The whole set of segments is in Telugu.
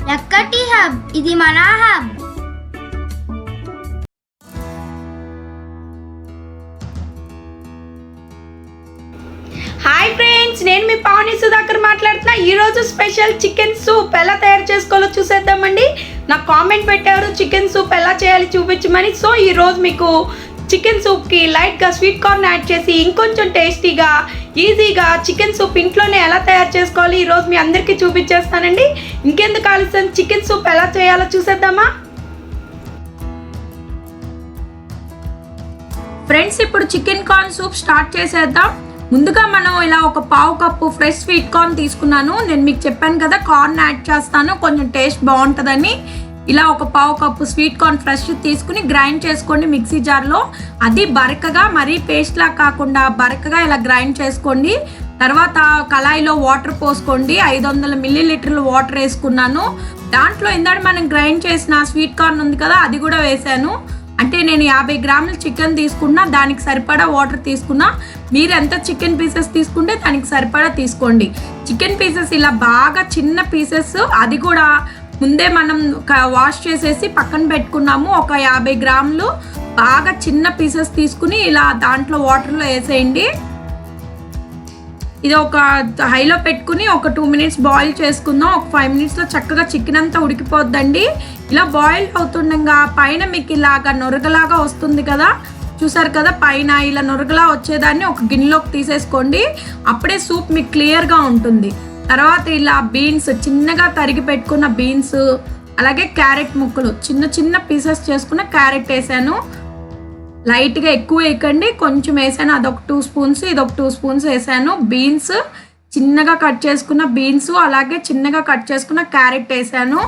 Yakkati Hub, ఇది మనహబ. హాయ్ ఫ్రెండ్స్, నేను మీ పవని సుధాకర్ మాట్లాడుతున్నా. ఈరోజు స్పెషల్ చికెన్ సూప్ ఎలా తయారు చేసుకోవాలో చూసేద్దామండి. నాకు కామెంట్ పెట్టారు చికెన్ సూప్ ఎలా చేయాలి చూపించమని. సో ఈరోజు మీకు చికెన్ సూప్కి లైట్గా స్వీట్ కార్న్ యాడ్ చేసి ఇంకొంచెం టేస్టీగా ఈజీగా చికెన్ సూప్ ఇంట్లోనే ఎలా తయారు చేసుకోవాలి ఈరోజు మీ అందరికీ చూపించేస్తానండి. ఇంకెందుకు ఆలస్యం, చికెన్ సూప్ ఎలా చేయాలో చూసేద్దామా. ఫ్రెండ్స్, ఇప్పుడు చికెన్ కార్న్ సూప్ స్టార్ట్ చేసేద్దాం. ముందుగా మనం ఇలా ఒక పావు కప్పు ఫ్రెష్ స్వీట్ కార్న్ తీసుకున్నాను. నేను మీకు చెప్పాను కదా కార్న్ యాడ్ చేస్తాను కొంచెం టేస్ట్ బాగుంటుందని. ఇలా ఒక పావు కప్పు స్వీట్ కార్న్ ఫ్రెష్ తీసుకుని గ్రైండ్ చేసుకోండి మిక్సీ జార్లో. అది బరకగా, మరీ పేస్ట్లా కాకుండా బరకగా ఇలా గ్రైండ్ చేసుకోండి. తర్వాత కళాయిలో వాటర్ పోసుకోండి. 500 ml వాటర్ వేసుకున్నాను. దాంట్లో ఇందాక మనం గ్రైండ్ చేసిన స్వీట్ కార్న్ ఉంది కదా అది కూడా వేసాను. అంటే నేను 50 గ్రాముల చికెన్ తీసుకున్నా, దానికి సరిపడా వాటర్ తీసుకున్నా. మీరు ఎంత చికెన్ పీసెస్ తీసుకుంటే దానికి సరిపడా తీసుకోండి. చికెన్ పీసెస్ ఇలా బాగా చిన్న పీసెస్, అది కూడా ముందే మనం వాష్ చేసేసి పక్కన పెట్టుకున్నాము. ఒక 50 గ్రాములు బాగా చిన్న పీసెస్ తీసుకుని ఇలా దాంట్లో వాటర్లో వేసేయండి. ఇది ఒక హైలో పెట్టుకుని ఒక 2 minutes బాయిల్ చేసుకుందాం. ఒక 5 minutesలో చక్కగా చికెన్ అంతా ఉడికిపోద్దండి. ఇలా బాయిల్ అవుతుండగా పైన మీకు ఇలాగా నొరగలాగా వస్తుంది కదా, చూసారు కదా, పైన ఇలా నొరగలా వచ్చేదాన్ని ఒక గిన్నెలోకి తీసేసుకోండి. అప్పుడే సూప్ మీకు క్లియర్గా ఉంటుంది. తర్వాత ఇలా బీన్స్, చిన్నగా తరిగి పెట్టుకున్న బీన్స్, అలాగే క్యారెట్ ముక్కలు చిన్న చిన్న పీసెస్ చేసుకున్న క్యారెట్ వేసాను. లైట్గా ఎక్కువ వేయకండి, కొంచెం వేసాను. అదొక 2 spoons, ఇదొక 2 spoons వేసాను. బీన్స్ చిన్నగా కట్ చేసుకున్న బీన్స్, అలాగే చిన్నగా కట్ చేసుకున్న క్యారెట్ వేసాను.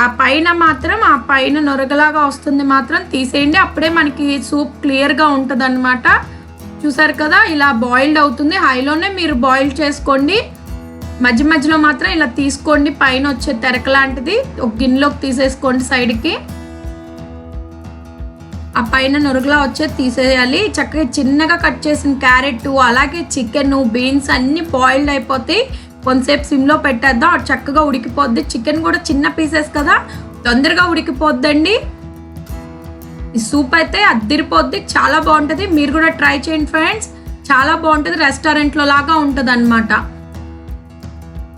ఆ పైన నొరగలాగా వస్తుంది మాత్రం తీసేయండి. అప్పుడే మనకి సూప్ క్లియర్గా ఉంటుంది అన్నమాట. చూసారు కదా, ఇలా బాయిల్డ్ అవుతుంది. హైలోనే మీరు బాయిల్ చేసుకోండి. మధ్య మధ్యలో మాత్రం ఇలా తీసుకోండి. పైన వచ్చే తెరక లాంటిది ఒక గిన్నెలోకి తీసేసుకోండి సైడ్కి. ఆ పైన నొరగలా వచ్చేది తీసేయాలి. చక్కగా చిన్నగా కట్ చేసిన క్యారెట్, అలాగే చికెన్, బీన్స్ అన్నీ బాయిల్డ్ అయిపోతాయి. కొంతసేపు సిమ్లో పెట్టేద్దాం, అది చక్కగా ఉడికిపోద్ది. చికెన్ కూడా చిన్న పీసెస్ కదా, తొందరగా ఉడికిపోద్దండి. ఈ సూప్ అయితే అద్దిరిపోద్ది, చాలా బాగుంటుంది. మీరు కూడా ట్రై చేయండి ఫ్రెండ్స్, చాలా బాగుంటుంది. రెస్టారెంట్లో లాగా ఉంటుంది అన్నమాట.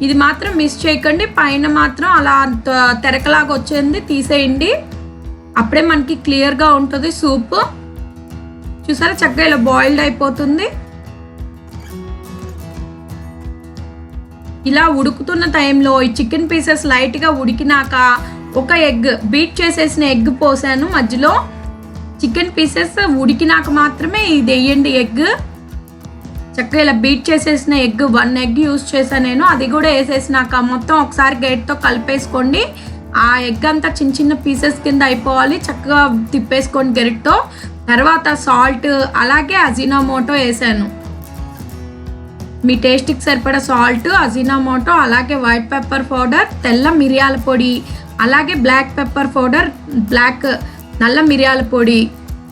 ఇది మాత్రం మిస్ చేయకండి. పైన మాత్రం అలా తెరకలాగా వచ్చేది తీసేయండి. అప్పుడే మనకి క్లియర్గా ఉంటుంది సూప్. చూసారా, చక్కగా ఇలా బాయిల్డ్ అయిపోతుంది. ఇలా ఉడుకుతున్న టైంలో ఈ చికెన్ పీసెస్ లైట్గా ఉడికినాక ఒక ఎగ్, బీట్ చేసేసిన ఎగ్ పోసాను మధ్యలో. చికెన్ పీసెస్ ఉడికినాక మాత్రమే ఇది వేయండి ఎగ్. చక్కగా ఇలా బీట్ చేసేసిన ఎగ్, 1 egg యూజ్ చేశాను నేను. అది కూడా వేసేసినాక మొత్తం ఒకసారి గేట్తో కలిపేసుకోండి. ఆ ఎగ్ అంతా చిన్న చిన్న పీసెస్ కింద అయిపోవాలి. చక్కగా తిప్పేసుకోండి గరిటతో. తర్వాత సాల్ట్, అలాగే అజినోమోటో వేసాను. మీ టేస్ట్కి సరిపడా సాల్ట్, అజినోమోటో, అలాగే వైట్ పెప్పర్ పౌడర్, తెల్ల మిరియాల పొడి, అలాగే బ్లాక్ పెప్పర్ పౌడర్, నల్ల మిరియాల పొడి.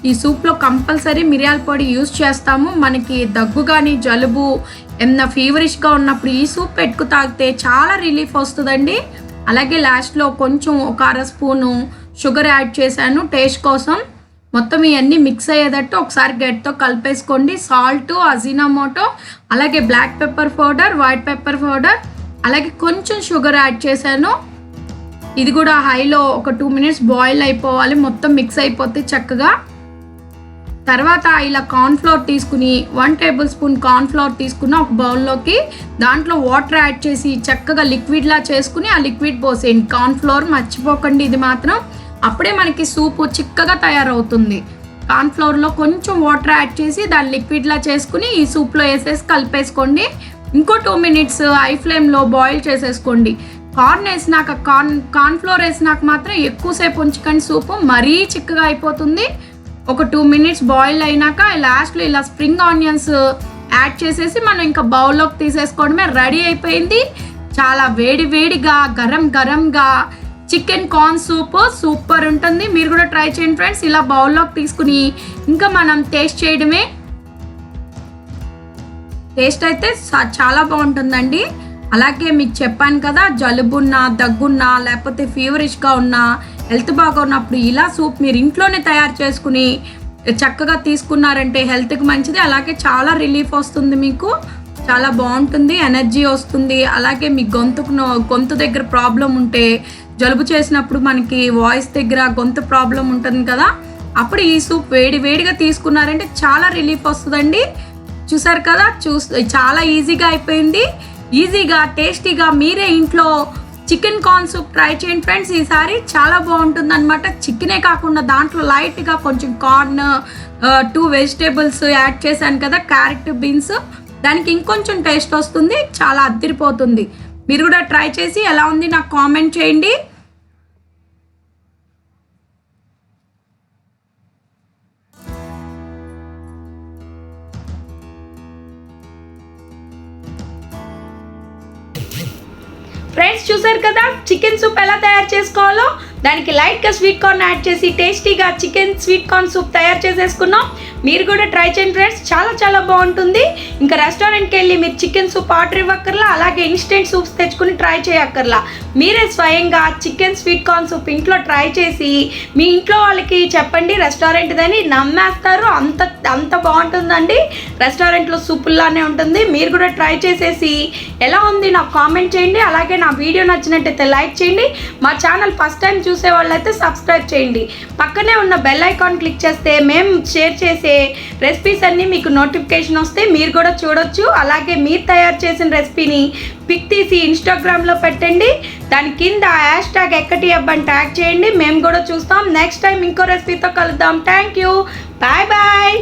ఈ సూప్లో కంపల్సరీ మిరియాల పొడి యూజ్ చేస్తాము. మనకి దగ్గు కానీ జలుబు ఏమన్నా ఫీవరిష్గా ఉన్నప్పుడు ఈ సూప్ పెట్టుకు తాగితే చాలా రిలీఫ్ వస్తుందండి. అలాగే లాస్ట్లో కొంచెం ఒక 1/2 స్పూను షుగర్ యాడ్ చేశాను టేస్ట్ కోసం. మొత్తం ఇవన్నీ మిక్స్ అయ్యేటట్టు ఒకసారి గట్టితో కలిపేసుకోండి. సాల్ట్, అజినోమోటో, అలాగే black pepper powder, white pepper powder, అలాగే కొంచెం షుగర్ యాడ్ చేశాను. ఇది కూడా హైలో ఒక 2 minutes బాయిల్ అయిపోవాలి. మొత్తం మిక్స్ అయిపోతే చక్కగా. తర్వాత ఇలా కార్న్ఫ్లోర్ తీసుకుని 1 tablespoon కార్న్ఫ్లోర్ తీసుకున్న ఒక బౌల్లోకి, దాంట్లో వాటర్ యాడ్ చేసి చక్కగా లిక్విడ్లా చేసుకుని ఆ లిక్విడ్ పోసేయండి. కార్న్ఫ్లోర్ మర్చిపోకండి ఇది మాత్రం, అప్పుడే మనకి సూపు చిక్కగా తయారవుతుంది. కార్న్ఫ్లోర్లో కొంచెం వాటర్ యాడ్ చేసి దాన్ని లిక్విడ్లా చేసుకుని ఈ సూప్లో వేసేసి కలిపేసుకోండి. ఇంకో 2 minutes హై ఫ్లేమ్లో బాయిల్ చేసేసుకోండి. కార్న్ వేసినాక, కార్న్ఫ్లోర్ వేసినాక మాత్రం ఎక్కువసేపు ఉంచకండి, సూపు మరీ చిక్కగా అయిపోతుంది. ఒక 2 minutes బాయిల్ అయినాక లాస్ట్లో ఇలా స్ప్రింగ్ ఆనియన్స్ యాడ్ చేసేసి మనం ఇంకా బౌల్లోకి తీసేసుకోవడమే, రెడీ అయిపోయింది. చాలా వేడి వేడిగా గరంగా చికెన్ కార్న్ సూప్ సూపర్ ఉంటుంది. మీరు కూడా ట్రై చేయండి ఫ్రెండ్స్. ఇలా బౌల్లోకి తీసుకుని ఇంకా మనం టేస్ట్ చేయడమే. టేస్ట్ అయితే చాలా బాగుంటుందండి. అలాగే మీకు చెప్పాను కదా, జలుబున్నా, దగ్గున్నా, లేకపోతే ఫీవరిష్గా ఉన్నా, హెల్త్ బాగా ఉన్నప్పుడు ఇలా సూప్ మీరు ఇంట్లోనే తయారు చేసుకుని చక్కగా తీసుకున్నారంటే హెల్త్కి మంచిది. అలాగే చాలా రిలీఫ్ వస్తుంది, మీకు చాలా బాగుంటుంది, ఎనర్జీ వస్తుంది. అలాగే మీ గొంతు దగ్గర ప్రాబ్లం ఉంటే, జలుబు చేసినప్పుడు మనకి వాయిస్ దగ్గర గొంతు ప్రాబ్లం ఉంటుంది కదా, అప్పుడు ఈ సూప్ వేడిగా తీసుకున్నారంటే చాలా రిలీఫ్ వస్తుందండి. చూసారు కదా, చాలా ఈజీగా అయిపోయింది. ఈజీగా టేస్టీగా మీరే ఇంట్లో చికెన్ కార్న్ సూప్ ట్రై చేయండి ఫ్రెండ్స్. ఈసారి చాలా బాగుంటుంది అనమాట. చికెనే కాకుండా దాంట్లో లైట్గా కొంచెం కార్న్, 2 వెజిటేబుల్స్ యాడ్ చేశాను కదా, క్యారెట్, బీన్స్, దానికి ఇంకొంచెం టేస్ట్ వస్తుంది, చాలా అద్దిరిపోతుంది. మీరు కూడా ట్రై చేసి ఎలా ఉంది నాకు కామెంట్ చేయండి. ఫ్రెండ్స్ చూసారు కదా చికెన్ సూప్ ఎలా తయారు చేసుకోవాలో. దానికి లైట్గా స్వీట్ కార్న్ యాడ్ చేసి టేస్టీగా చికెన్ స్వీట్ కార్న్ సూప్ తయారు చేసేసుకున్నాం. మీరు కూడా ట్రై చేయండి ఫ్రెండ్స్, చాలా బాగుంటుంది. ఇంకా రెస్టారెంట్కి వెళ్ళి మీరు చికెన్ సూప్ ఆర్డర్ ఇవ్వక్కర్లా, అలాగే ఇన్స్టెంట్ సూప్స్ తెచ్చుకుని ట్రై చేయక్కర్లా. మీరే స్వయంగా చికెన్ స్వీట్ కార్న్ సూప్ ఇంట్లో ట్రై చేసి మీ ఇంట్లో వాళ్ళకి చెప్పండి రెస్టారెంట్దని, నమ్మేస్తారు. అంత బాగుంటుందండి. రెస్టారెంట్లో సూపుల్లానే ఉంటుంది. మీరు కూడా ట్రై చేసేసి ఎలా ఉంది నాకు కామెంట్ చేయండి. అలాగే నా వీడియో నచ్చినట్టయితే లైక్ చేయండి. మా ఛానల్ ఫస్ట్ టైం చూసే వాళ్ళైతే సబ్స్క్రైబ్ చేయండి. పక్కనే ఉన్న బెల్ ఐకాన్ క్లిక్ చేస్తే మేము షేర్ చేసే రెసిపీస్ అన్నీ మీకు నోటిఫికేషన్ వస్తే మీరు కూడా చూడొచ్చు. అలాగే మీరు తయారు చేసిన రెసిపీని పిక్ తీసి ఇన్స్టాగ్రామ్లో పెట్టండి. దాని కింద #yakkati అని ట్యాగ్ చేయండి. మేము కూడా చూస్తాం. నెక్స్ట్ టైం ఇంకో రెసిపీతో కలుద్దాం. Thank you, bye.